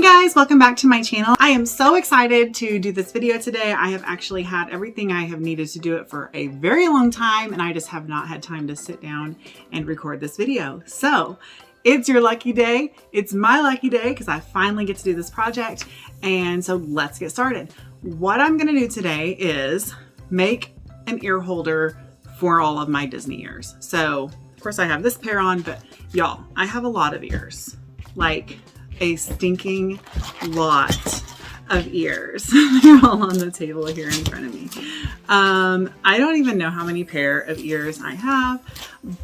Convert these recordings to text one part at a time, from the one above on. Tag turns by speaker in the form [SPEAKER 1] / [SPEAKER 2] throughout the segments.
[SPEAKER 1] Hey guys, welcome back to my channel. I am so excited to do this video today. I have actually had everything I have needed to do it for a very long time, and I just have not had time to sit down and record this video. So it's your lucky day. It's my lucky day because I finally get to do this project. And so let's get started. What I'm gonna do today is make an ear holder for all of my Disney ears. So of course I have this pair on, but y'all, I have a lot of ears. Like a stinking lot of ears. They're all on the table here in front of me. I don't even know how many pair of ears I have,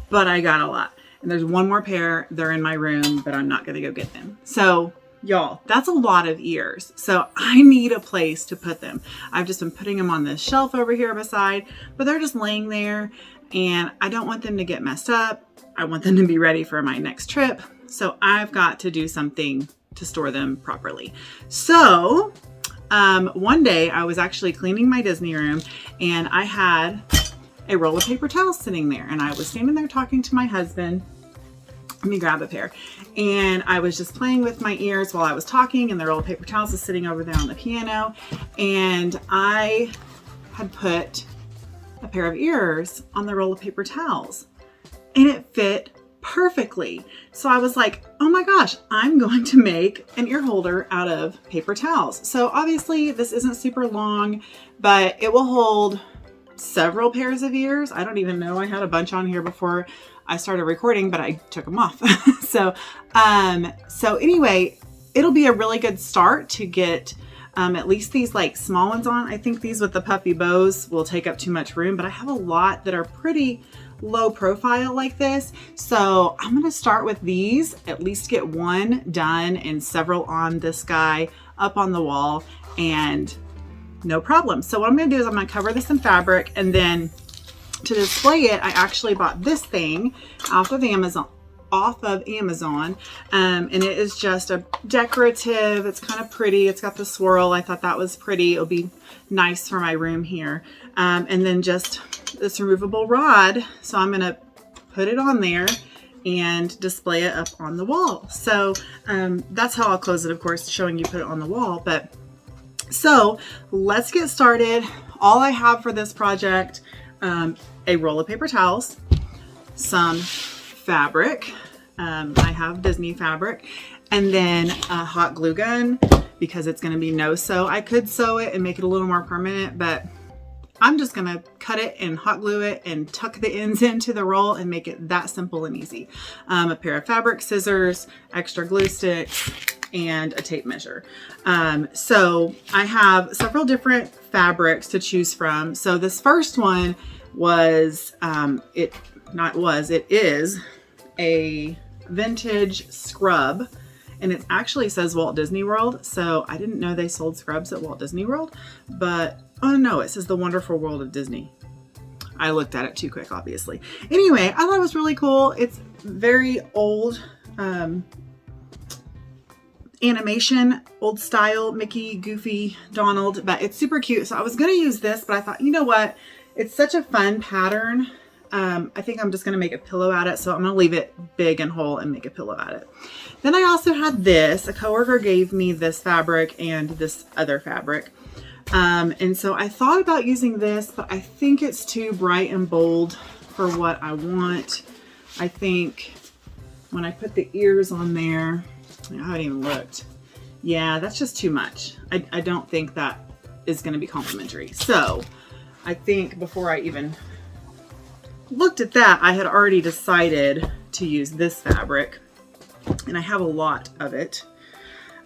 [SPEAKER 1] but I got a lot. And there's one more pair. They're in my room, but I'm not gonna go get them. So y'all, that's a lot of ears. So I need a place to put them. I've just been putting them on this shelf over here beside, but they're just laying there and I don't want them to get messed up. I want them to be ready for my next trip. So I've got to do something to store them properly. So one day I was actually cleaning my Disney room and I had a roll of paper towels sitting there, and I was standing there talking to my husband. Let me grab a pair. And I was just playing with my ears while I was talking, and the roll of paper towels was sitting over there on the piano. And I had put a pair of ears on the roll of paper towels and it fit perfectly. So I was like, oh my gosh, I'm going to make an ear holder out of paper towels. So obviously this isn't super long, but it will hold several pairs of ears. I don't even know. I had a bunch on here before I started recording, but I took them off. So anyway, it'll be a really good start to get at least these like small ones on. I think these with the puffy bows will take up too much room, but I have a lot that are pretty low profile like this. So I'm going to start with these, at least get one done and several on this guy up on the wall, and no problem. So what I'm going to do is I'm going to cover this in fabric, and then to display it, I actually bought this thing off of Amazon. And it is just a decorative. It's kind of pretty. It's got the swirl. I thought that was pretty. It'll be nice for my room here. And then just this removable rod. So I'm going to put it on there and display it up on the wall. So that's how I'll close it, of course, showing you put it on the wall. But so let's get started. All I have for this project, a roll of paper towels, some fabric. I have Disney fabric, and then a hot glue gun because it's going to be no sew. I could sew it and make it a little more permanent, but I'm just going to cut it and hot glue it and tuck the ends into the roll and make it that simple and easy. A pair of fabric scissors, extra glue sticks, and a tape measure. So I have several different fabrics to choose from. So this first one was, it is a vintage scrub, and it actually says Walt Disney World. So I didn't know they sold scrubs at Walt Disney World, but oh no, it says The Wonderful World of Disney. I looked at it too quick, obviously. Anyway, I thought it was really cool. It's very old, animation, old style, Mickey, Goofy, Donald, but it's super cute. So I was going to use this, but I thought, you know what? It's such a fun pattern. I think I'm just going to make a pillow out of it. So I'm going to leave it big and whole and make a pillow out of it. Then I also had this. A coworker gave me this fabric and this other fabric. And so I thought about using this, but I think it's too bright and bold for what I want. I think when I put the ears on there, I haven't even looked. Yeah, that's just too much. I don't think that is going to be complimentary. So I think before I even looked at that, I had already decided to use this fabric, and I have a lot of it.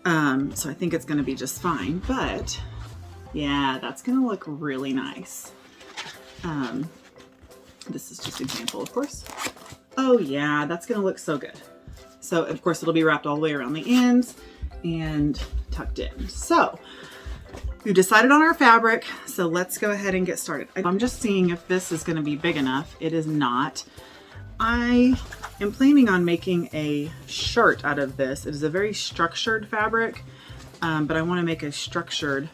[SPEAKER 1] So I think it's going to be just fine, but yeah, that's going to look really nice. This is just an example, of course. Oh yeah, that's going to look so good. So of course it'll be wrapped all the way around the ends and tucked in. So we've decided on our fabric, so let's go ahead and get started. I'm just seeing if this is going to be big enough. It is not. I am planning on making a shirt out of this. It is a very structured fabric, but I want to make a structured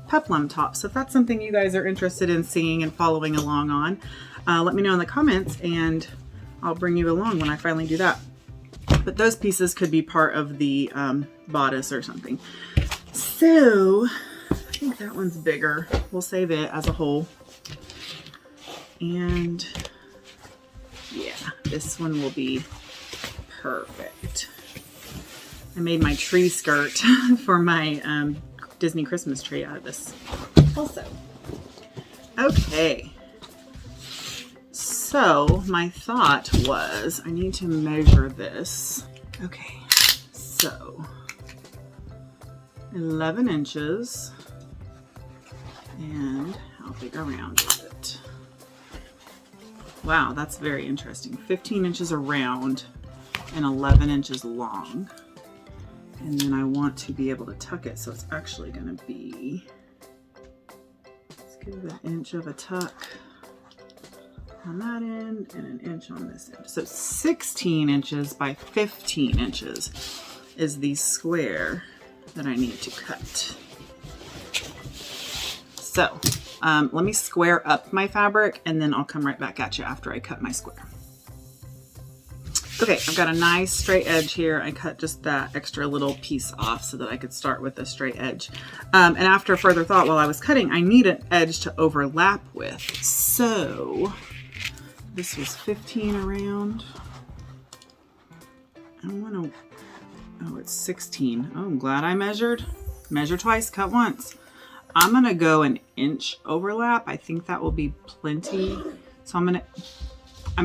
[SPEAKER 1] peplum top. So if that's something you guys are interested in seeing and following along on, let me know in the comments and I'll bring you along when I finally do that. But those pieces could be part of the bodice or something. So I think that one's bigger. We'll save it as a whole. And yeah, this one will be perfect. I made my tree skirt for my Disney Christmas tree out of this also. Okay. So my thought was I need to measure this. Okay, so 11 inches. And how big around is it? Wow, that's very interesting. 15 inches around and 11 inches long. And then I want to be able to tuck it, so it's actually going to be, let's give it an inch of a tuck on that end and an inch on this end. So 16 inches by 15 inches is the square that I need to cut. So let me square up my fabric and then I'll come right back at you after I cut my square. Okay, I've got a nice straight edge here. I cut just that extra little piece off so that I could start with a straight edge. And after further thought while I was cutting, I need an edge to overlap with. So this was 15 around. I want to, oh, it's 16. Oh, I'm glad I measured. Measure twice, cut once. I'm going to go an inch overlap. I think that will be plenty. So I'm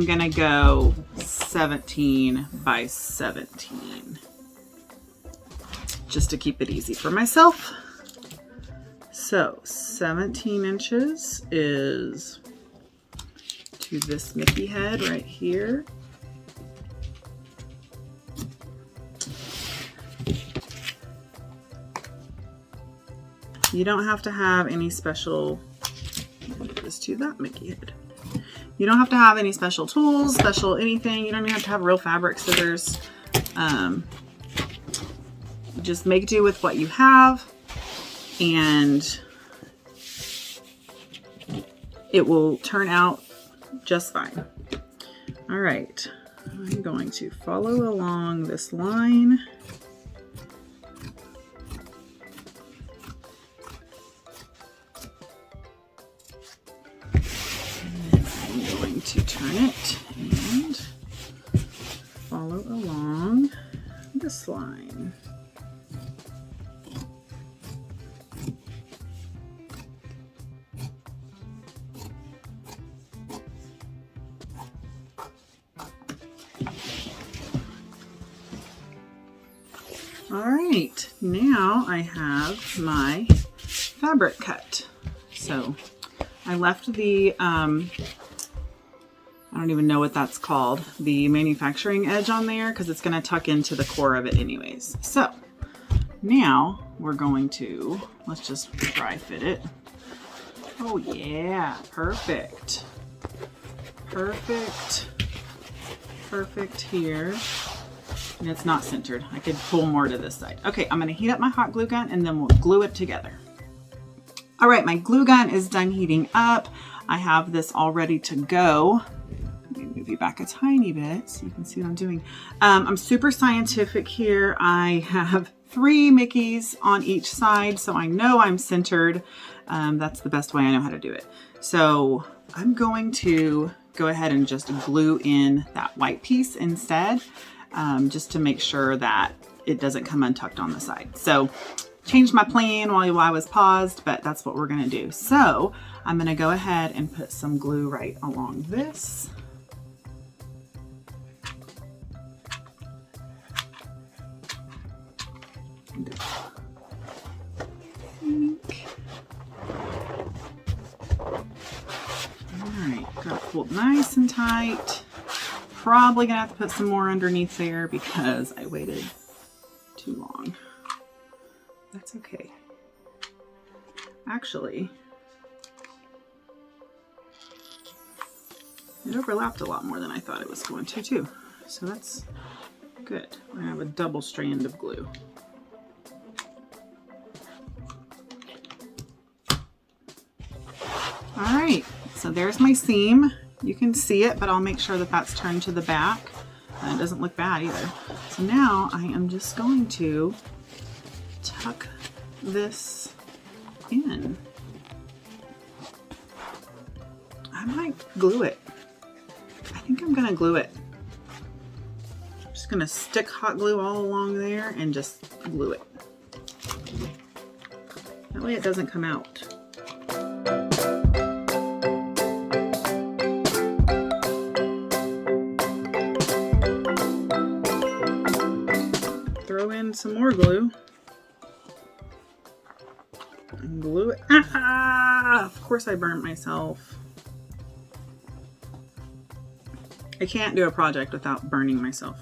[SPEAKER 1] going to go 17 by 17 just to keep it easy for myself. So 17 inches is to this Mickey head right here. You don't have to have any special, just to that Mickey head. You don't have to have any special tools, special anything. You don't even have to have real fabric scissors. Just make do with what you have and it will turn out just fine. All right, I'm going to follow along this line. To turn it and follow along this line. All right, now I have my fabric cut. So I left the I don't even know what that's called, the manufacturing edge on there, because it's going to tuck into the core of it anyways. So now we're going to, let's just dry fit it. Oh yeah, perfect. Perfect. Perfect here. And it's not centered. I could pull more to this side. Okay, I'm going to heat up my hot glue gun and then we'll glue it together. All right, my glue gun is done heating up. I have this all ready to go. Let me move you back a tiny bit so you can see what I'm doing. I'm super scientific here. I have 3 Mickeys on each side, so I know I'm centered. That's the best way I know how to do it. So I'm going to go ahead and just glue in that white piece instead, just to make sure that it doesn't come untucked on the side. So changed my plan while I was paused, but that's what we're gonna do. So I'm gonna go ahead and put some glue right along this. Alright, got it pulled nice and tight. Probably gonna have to put some more underneath there because I waited too long. That's okay. Actually, it overlapped a lot more than I thought it was going to too. So that's good. I have a double strand of glue. All right, so there's my seam. You can see it, but I'll make sure that that's turned to the back. And it doesn't look bad either. So now I am just going to tuck this in. I might glue it. I think I'm gonna glue it. I'm just gonna stick hot glue all along there and just glue it. That way it doesn't come out. Throw in some more glue. And glue it. Ah! Of course I burnt myself. I can't do a project without burning myself.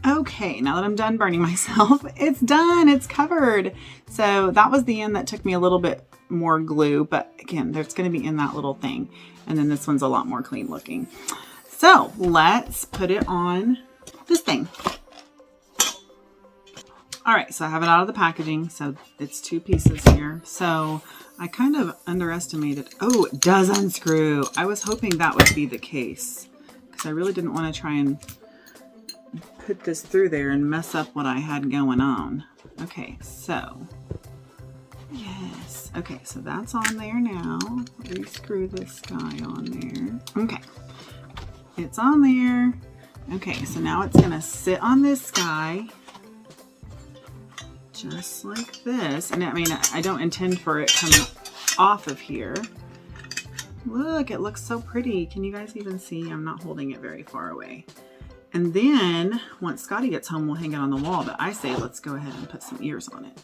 [SPEAKER 1] Okay, now that I'm done burning myself, it's done, it's covered. So that was the end that took me a little bit more glue, but again, there's gonna be in that little thing. And then this one's a lot more clean looking. So let's put it on this thing. All right, so I have it out of the packaging. So it's 2 pieces here. So I kind of underestimated. Oh, it does unscrew. I was hoping that would be the case because I really didn't want to try and put this through there and mess up what I had going on. Okay, so yes. Okay, so that's on there now. Rescrew this guy on there. Okay, it's on there. Okay, so now it's gonna sit on this guy. Just like this. And I mean, I don't intend for it coming off of here. Look, it looks so pretty. Can you guys even see? I'm not holding it very far away. And then once Scotty gets home, we'll hang it on the wall. But I say, let's go ahead and put some ears on it.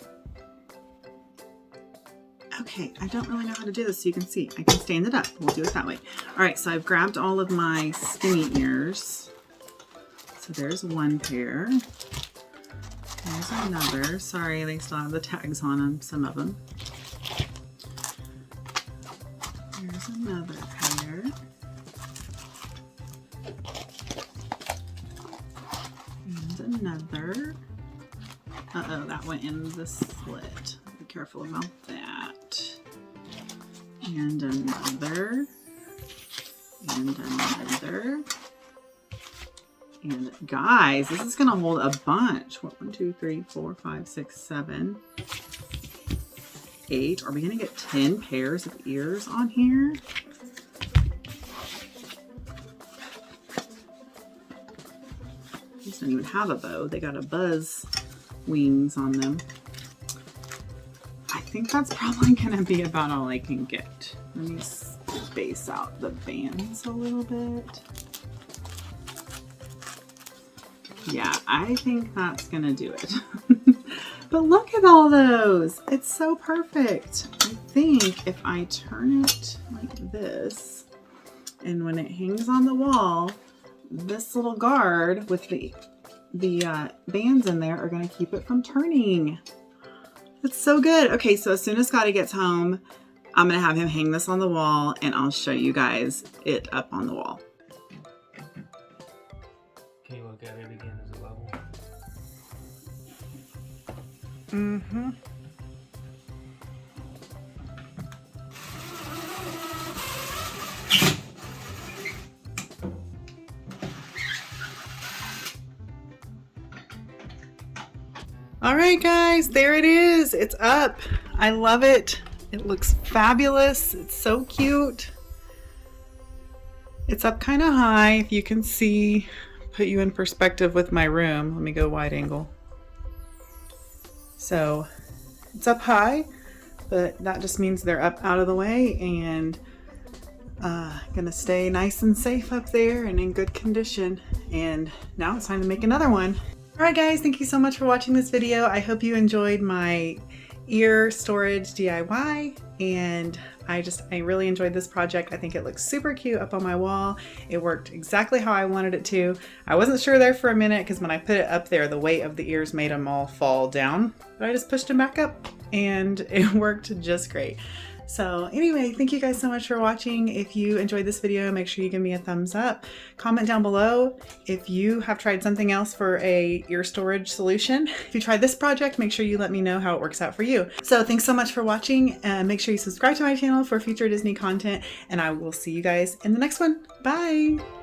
[SPEAKER 1] Okay, I don't really know how to do this so you can see. I can stand it up. We'll do it that way. All right, so I've grabbed all of my skinny ears. So there's one pair. There's another. Sorry, they still have the tags on them, some of them. There's another pair. And another. Uh-oh, that went in the slit. Be careful about that. And another. And another. And guys, this is gonna hold a bunch. What, 1, 2, 3, 4, 5, 6, 7, 8. Are we gonna get 10 pairs of ears on here? These don't even have a bow. They got a buzz wings on them. I think that's probably gonna be about all I can get. Let me space out the bands a little bit. Yeah, I think that's gonna do it. But look at all those. It's so perfect. I think if I turn it like this, and when it hangs on the wall, this little guard with the bands in there are gonna keep it from turning. It's so good. Okay, so as soon as Scotty gets home, I'm gonna have him hang this on the wall and I'll show you guys it up on the wall.
[SPEAKER 2] Can you look at it again as a level?
[SPEAKER 1] Mm-hmm. All right, guys, there it is. It's up. I love it. It looks fabulous. It's so cute. It's up kind of high, if you can see. Put you in perspective with my room. Let me go wide angle. So it's up high, but that just means they're up out of the way and gonna stay nice and safe up there and in good condition. And now it's time to make another one. All right, guys, thank you so much for watching this video. I hope you enjoyed my ear storage DIY, and I really enjoyed this project. I think it looks super cute up on my wall. It worked exactly how I wanted it to. I wasn't sure there for a minute because when I put it up there, the weight of the ears made them all fall down, but I just pushed them back up and it worked just great. So anyway, thank you guys so much for watching. If you enjoyed this video, make sure you give me a thumbs up. Comment down below if you have tried something else for a ear storage solution. If you tried this project, make sure you let me know how it works out for you. So thanks so much for watching, and make sure you subscribe to my channel for future Disney content, and I will see you guys in the next one. Bye!